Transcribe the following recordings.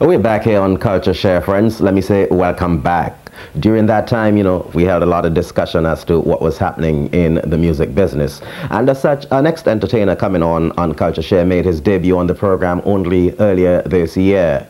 We're back here on CultureShare, friends. Let me say welcome back. During that time, we had a lot of discussion as to what was happening in the music business. And as such, our next entertainer coming on CultureShare made his debut on the program only earlier this year.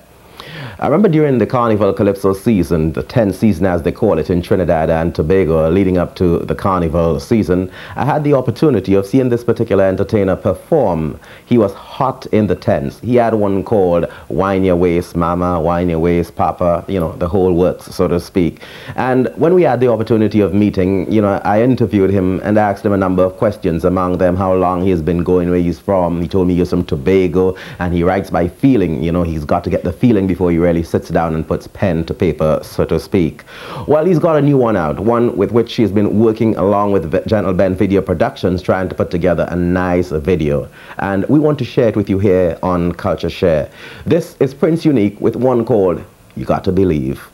I remember during the Carnival Calypso season, the 10th season as they call it in Trinidad and Tobago, leading up to the Carnival season, I had the opportunity of seeing this particular entertainer perform. He was hot in the tents. He had one called Wine Your Waist Mama, Wine Your Waist Papa, the whole works, so to speak. And when we had the opportunity of meeting, I interviewed him and asked him a number of questions, among them how long he's been going, where he's from. He told me he's from Tobago, and he writes by feeling. He's got to get the feeling before he really sits down and puts pen to paper, so to speak. Well, he's got a new one out, one with which he's been working along with Gentle Ben Video Productions, trying to put together a nice video. And we want to share it with you here on CultureShare. This is Prince Unique with one called You Got to Believe.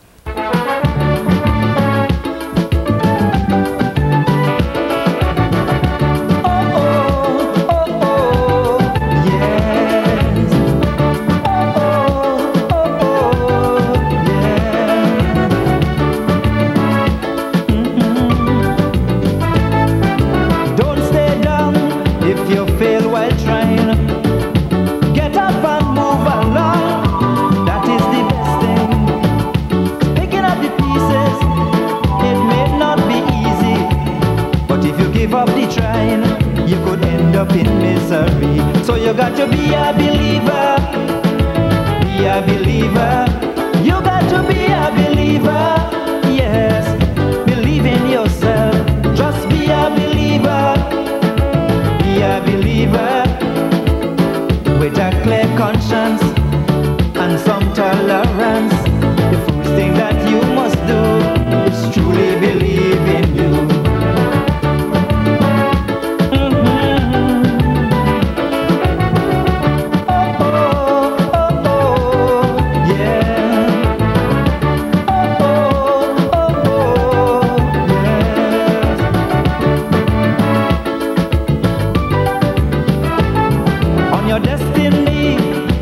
You could end up in misery. So you got to be a believer. Be a believer. You got to be a believer. Yes, believe in yourself. Just be a believer. Be a believer. With a clear conscience and some tolerance. The first thing that you must do is truly believe in you.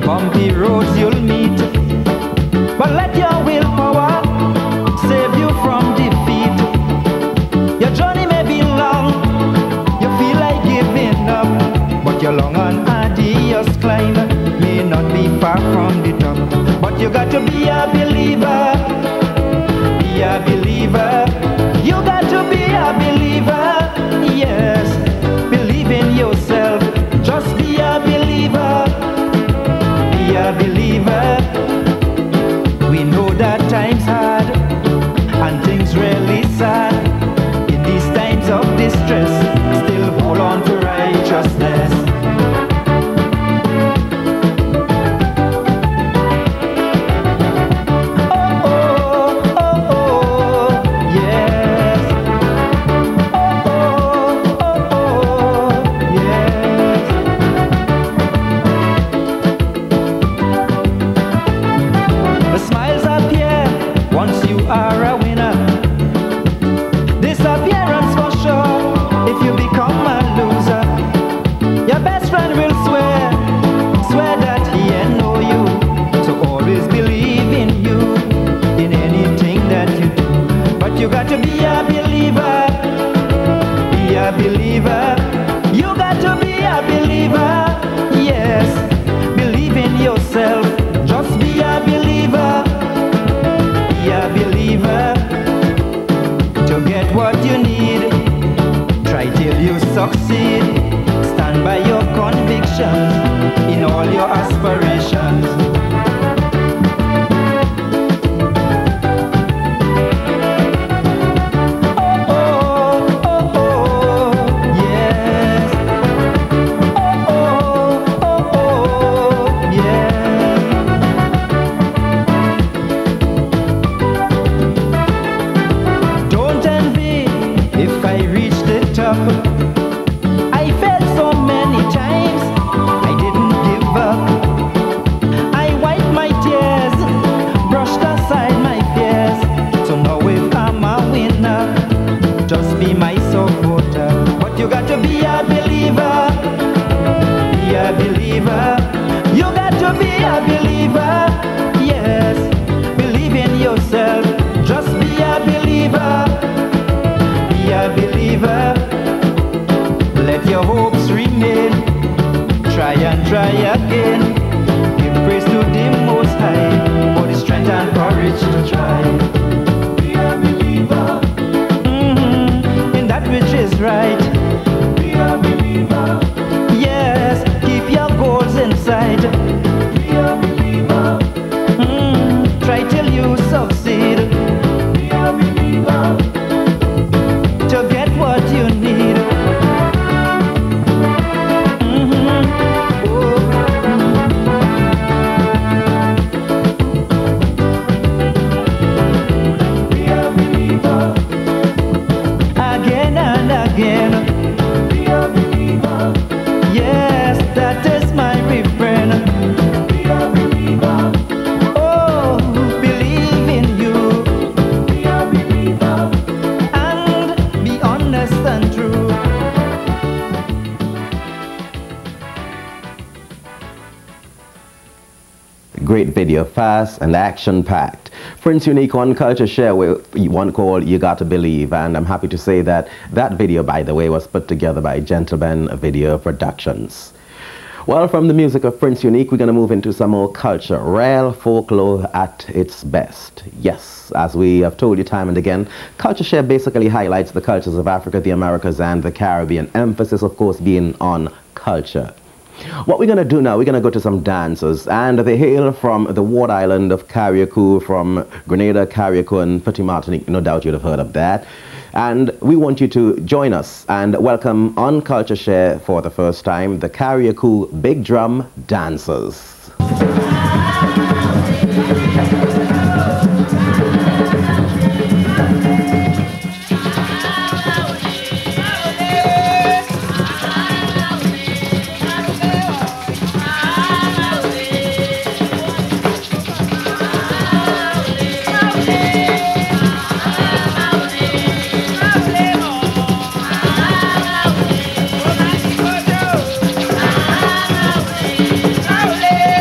Bumpy roads you'll meet, but let your willpower save you from defeat. Your journey may be long, you feel like giving up, but your long and arduous climb may not be far from the top. But you got to be a believer. Be a believer. You got to be a believer. Yes, believe in yourself. Just be a believer. Be a believer. We know that times hard and things really sad. In these times of distress, still hold on to righteousness. Are a winner. Disappearance for sure. If you become a loser, your best friend will swear that he ain't know you. So always believe in you, in anything that you do. But you got to be a believer. Be a believer. You got to be a believer. Yes, believe in yourself. Just be a believer. Be a believer. To get what you need, try till you succeed. Stand by your convictions in all your aspirations. I failed so many times, I didn't give up. I wiped my tears, brushed aside my fears. So now if I'm a winner, just be my supporter. But you got to be a believer. Be a believer. You got to be a believer. Yeah. great video, fast and action-packed. Prince Unique on CultureShare with one called You Gotta Believe, and I'm happy to say that that video, by the way, was put together by Gentleman Video Productions. Well, from the music of Prince Unique, we're going to move into some more culture, real folklore at its best. Yes, as we have told you time and again, CultureShare basically highlights the cultures of Africa, the Americas, and the Caribbean, emphasis, of course, being on culture. What we're going to do now, we're going to go to some dancers, and they hail from the Ward Island of Carriacou, from Grenada, Carriacou, and Petit Martinique. No doubt you'd have heard of that. And we want you to join us and welcome on CultureShare for the first time the Carriacou Big Drum Dancers. Howdy!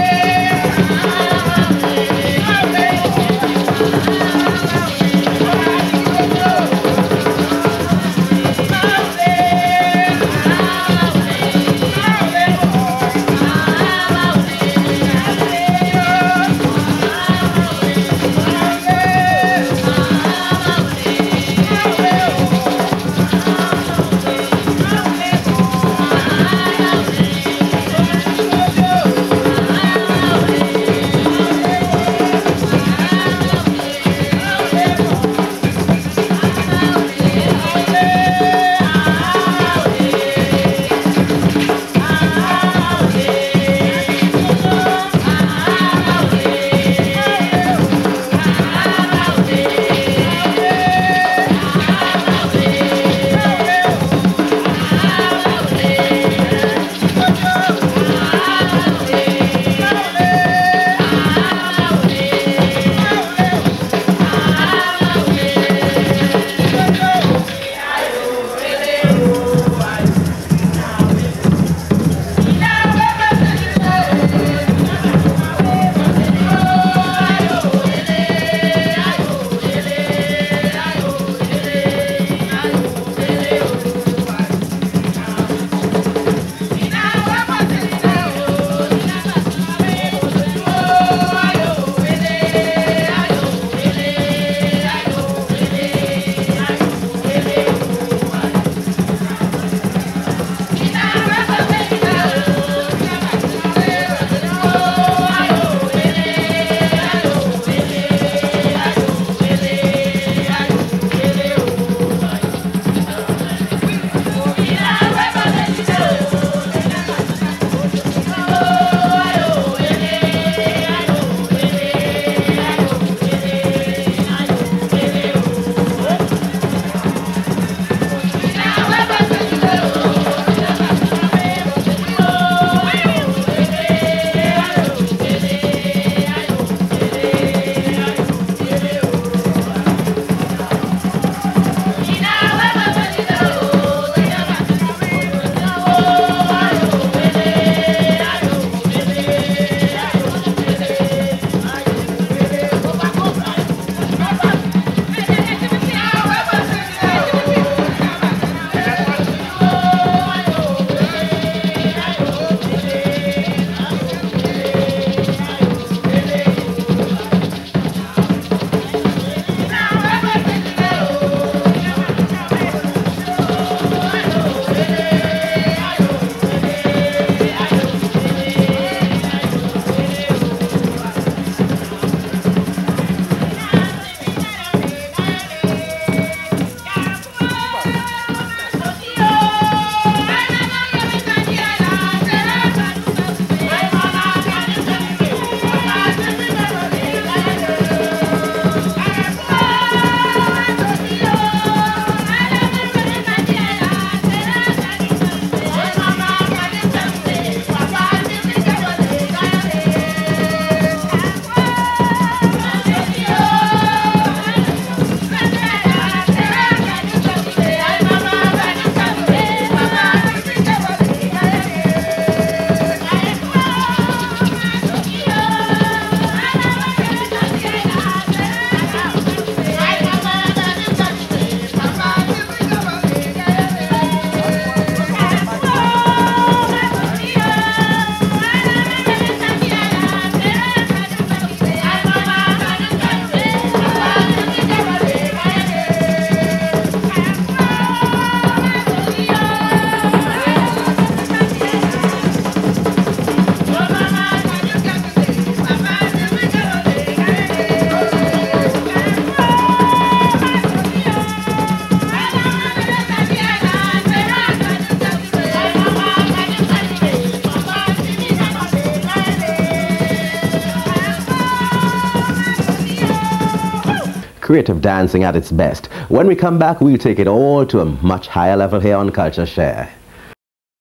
creative dancing at its best. When we come back, we'll take it all to a much higher level here on Culture Share.